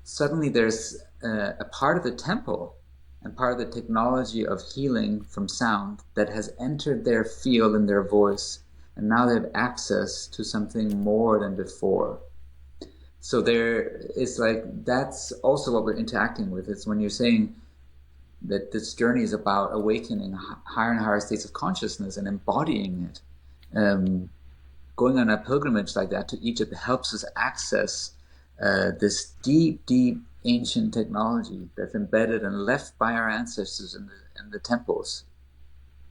suddenly there's a part of the temple and part of the technology of healing from sound that has entered their field and their voice, and now they have access to something more than before. So there is like, that's also what we're interacting with. It's when you're saying that this journey is about awakening higher and higher states of consciousness and embodying it. Going on a pilgrimage like that to Egypt helps us access this deep, deep ancient technology that's embedded and left by our ancestors in the temples.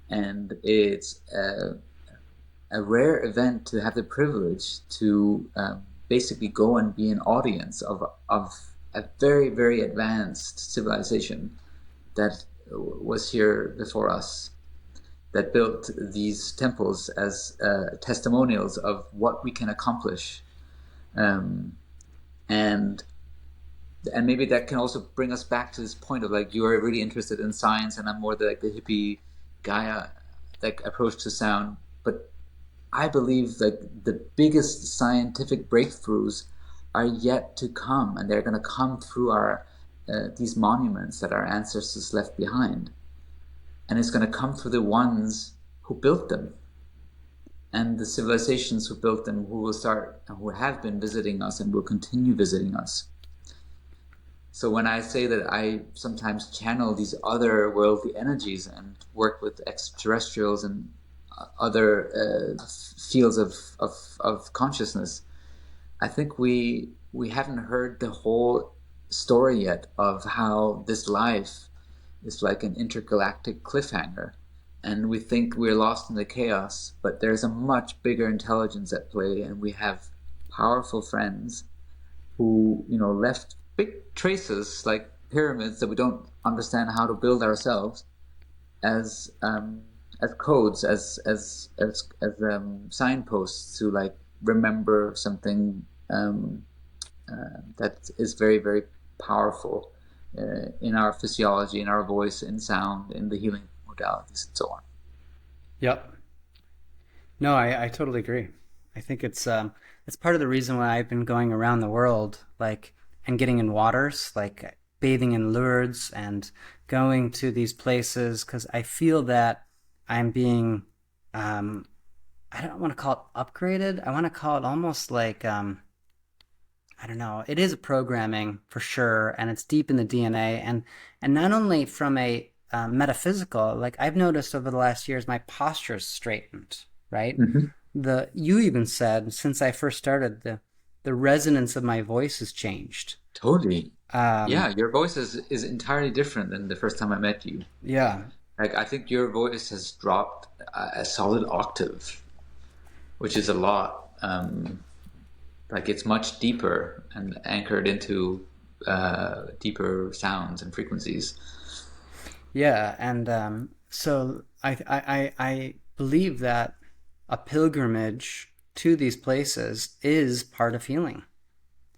And it's a rare event to have the privilege to basically go and be an audience of a very, very advanced civilization that was here before us, that built these temples as testimonials of what we can accomplish. And maybe that can also bring us back to this point of like, you are really interested in science and I'm more like the hippie Gaia like approach to sound. But I believe that the biggest scientific breakthroughs are yet to come, and they're going to come through our these monuments that our ancestors left behind, and it's going to come through the ones who built them and the civilizations who built them, who will start, who have been visiting us and will continue visiting us. So when I say that I sometimes channel these other worldly energies and work with extraterrestrials and other fields of consciousness, I think we haven't heard the whole story yet of how this life is like an intergalactic cliffhanger, and we think we're lost in the chaos, but there's a much bigger intelligence at play, and we have powerful friends who left big traces like pyramids that we don't understand how to build ourselves, as codes, as signposts to like remember something that is very, very powerful in our physiology, in our voice, in sound, in the healing modalities, and so on. Yep. No, I totally agree. I think it's part of the reason why I've been going around the world, like, and getting in waters, like bathing in Lourdes and going to these places, because I feel that I'm being, I don't want to call it upgraded. I want to call it almost like, I don't know. It is a programming for sure, and it's deep in the DNA, and not only from a metaphysical. Like I've noticed over the last years, my posture's straightened. Right. Mm-hmm. The you even said since I first started, the resonance of my voice has changed. Totally. Um, Yeah, your voice is entirely different than the first time I met you. yeah, Like I think your voice has dropped a solid octave, which is a lot. Like it's much deeper and anchored into deeper sounds and frequencies. yeah, and so I believe that a pilgrimage to these places is part of healing.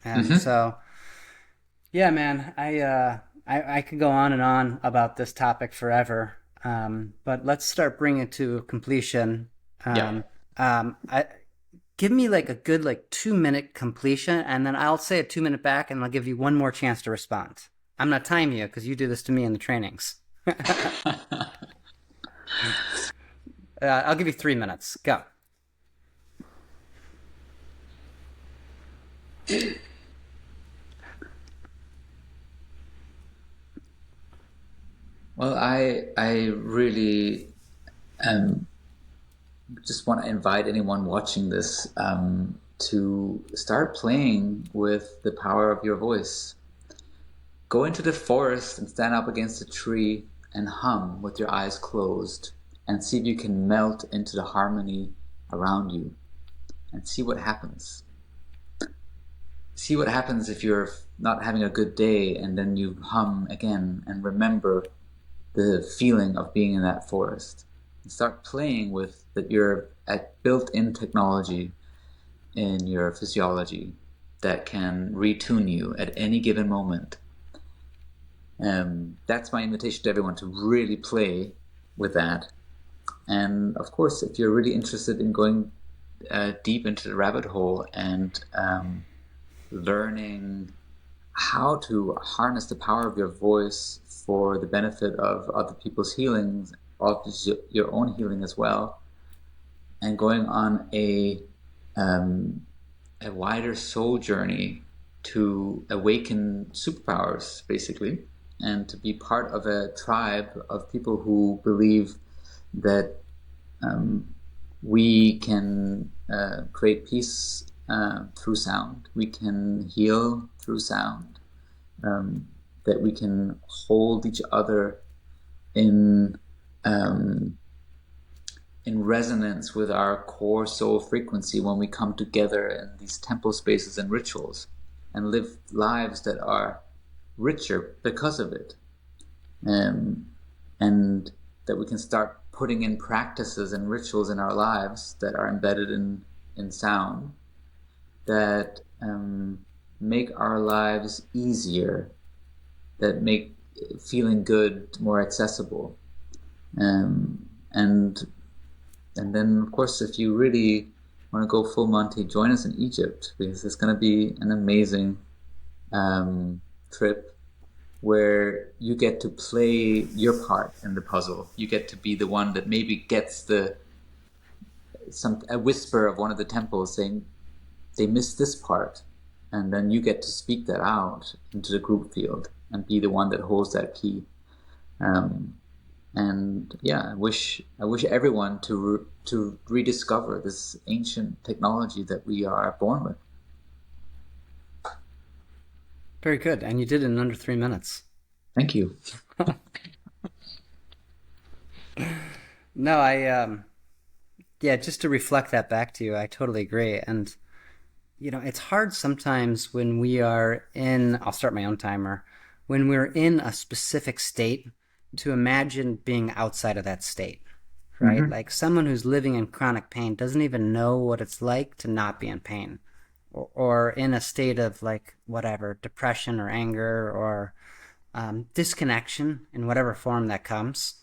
And Hmm. so, yeah, man, I could go on and on about this topic forever. But let's start bringing it to completion. Yeah. I give me like a good like 2 minute completion, and then I'll say a 2 minute back, and I'll give you one more chance to respond. I'm not timing you because you do this to me in the trainings. I'll give you 3 minutes. Go. Well, I really um, just want to invite anyone watching this to start playing with the power of your voice. Go into the forest and stand up against a tree and hum with your eyes closed and see if you can melt into the harmony around you and see what happens. See what happens if you're not having a good day and then you hum again and remember the feeling of being in that forest. And start playing with that you're at built-in technology in your physiology that can retune you at any given moment. That's my invitation to everyone to really play with that. And of course, if you're really interested in going deep into the rabbit hole and learning how to harness the power of your voice for the benefit of other people's healings, of your own healing as well, and going on um, a wider soul journey to awaken superpowers, basically, and to be part of a tribe of people who believe that um, we can create peace through sound. We can heal through sound. Um, that we can hold each other in um, in resonance with our core soul frequency when we come together in these temple spaces and rituals and live lives that are richer because of it. Um, and that we can start putting in practices and rituals in our lives that are embedded in sound that make our lives easier, that make feeling good more accessible. And and then, of course, if you really want to go full Monty, join us in Egypt because it's going to be an amazing trip where you get to play your part in the puzzle. You get to be the one that maybe gets the a whisper of one of the temples saying they missed this part, and then you get to speak that out into the group field and be the one that holds that key. Um, and yeah, I wish everyone to rediscover this ancient technology that we are born with. Very good. And you did it in under 3 minutes. Thank you. No, yeah, just to reflect that back to you, I totally agree. And, it's hard sometimes when we are in, I'll start my own timer, when we're in a specific state to imagine being outside of that state, right? Mm-hmm. Like someone who's living in chronic pain doesn't even know what it's like to not be in pain or in a state of like whatever, depression or anger or disconnection in whatever form that comes.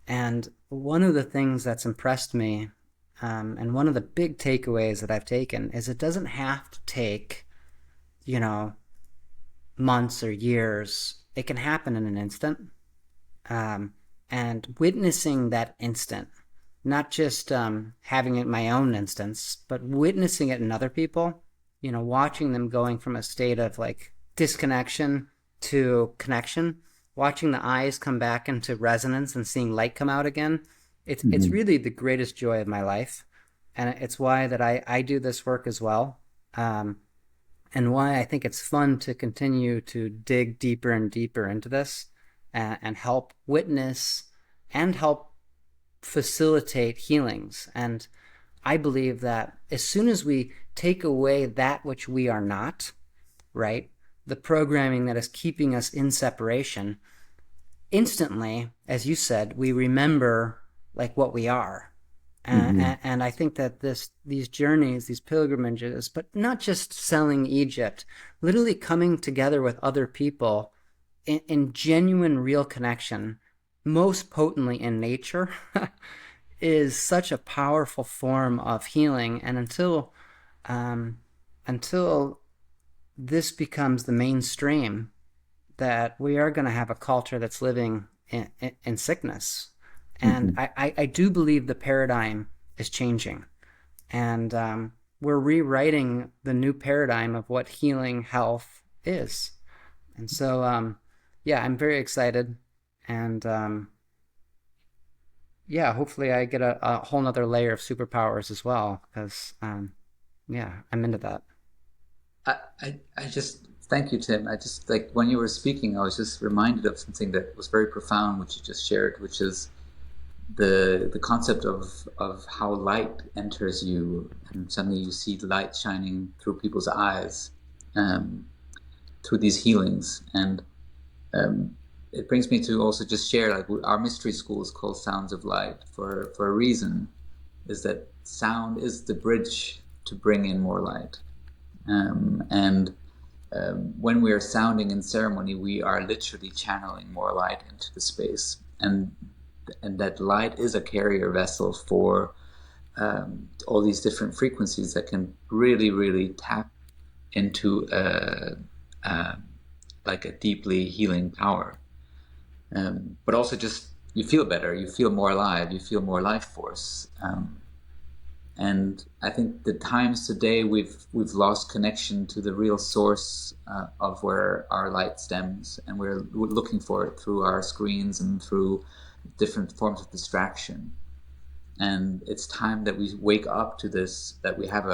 And one of the things that's impressed me, and one of the big takeaways that I've taken, is it doesn't have to take, you know, months or years. It can happen in an instant. Um, and witnessing that instant, not just having it in my own instance, but witnessing it in other people, watching them going from a state of like disconnection to connection, watching the eyes come back into resonance and seeing light come out again. It's Mm-hmm. really the greatest joy of my life. And it's why that I do this work as well. Um, and why I think it's fun to continue to dig deeper and deeper into this and help witness and help facilitate healings. And I believe that as soon as we take away that which we are not, right, the programming that is keeping us in separation, instantly, as you said, we remember like what we are. Hmm. And I think that these journeys, these pilgrimages, but not just selling Egypt, literally coming together with other people in genuine, real connection, most potently in nature, is such a powerful form of healing. And um, until this becomes the mainstream, that we are going to have a culture that's living in sickness. And Hmm. I do believe the paradigm is changing. And we're rewriting the new paradigm of what healing health is. And so, yeah, I'm very excited. And yeah, hopefully I get a whole nother layer of superpowers as well. Because, yeah, I'm into that. I just thank you, Tim. I just like when you were speaking, I was just reminded of something that was very profound, which you just shared, which is the concept of how light enters you, and suddenly you see light shining through people's eyes, um, through these healings, and um, it brings me to also just share like our mystery school is called Sounds of Light for a reason, is that sound is the bridge to bring in more light, and when we are sounding in ceremony, we are literally channeling more light into the space, and that light is a carrier vessel for all these different frequencies that can really, really tap into a like a deeply healing power. But also, just you feel better, you feel more alive, you feel more life force. And I think the times today we've lost connection to the real source of where our light stems, and we're looking for it through our screens and through different forms of distraction. And it's time that we wake up to this, that we have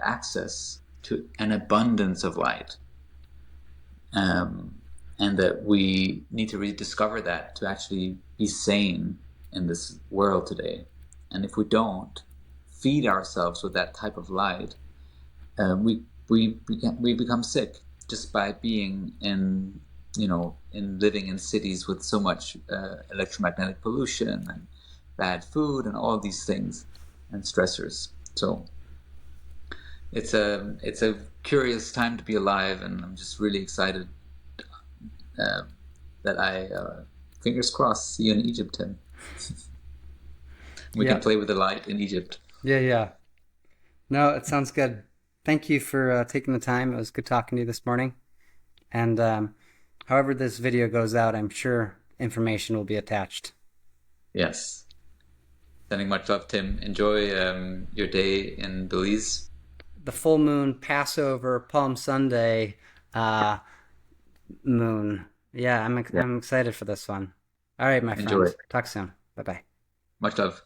access to an abundance of light, um, and that we need to rediscover that to actually be sane in this world today. And if we don't feed ourselves with that type of light, we become sick just by being in, in living in cities with so much electromagnetic pollution and bad food and all these things and stressors. So it's a curious time to be alive, and I'm just really excited uh, that fingers crossed, see you in Egypt, Tim. We can Yeah, play with the light in Egypt. yeah, yeah. No, it sounds good. Thank you for taking the time. It was good talking to you this morning. And however this video goes out, I'm sure information will be attached. Yes. Sending much love, Tim. Enjoy your day in Belize. The full moon, Passover, Palm Sunday, uh, moon. Yeah, Yeah. I'm excited for this one. All right, my Enjoy. friend. Talk soon. Bye bye. Much love.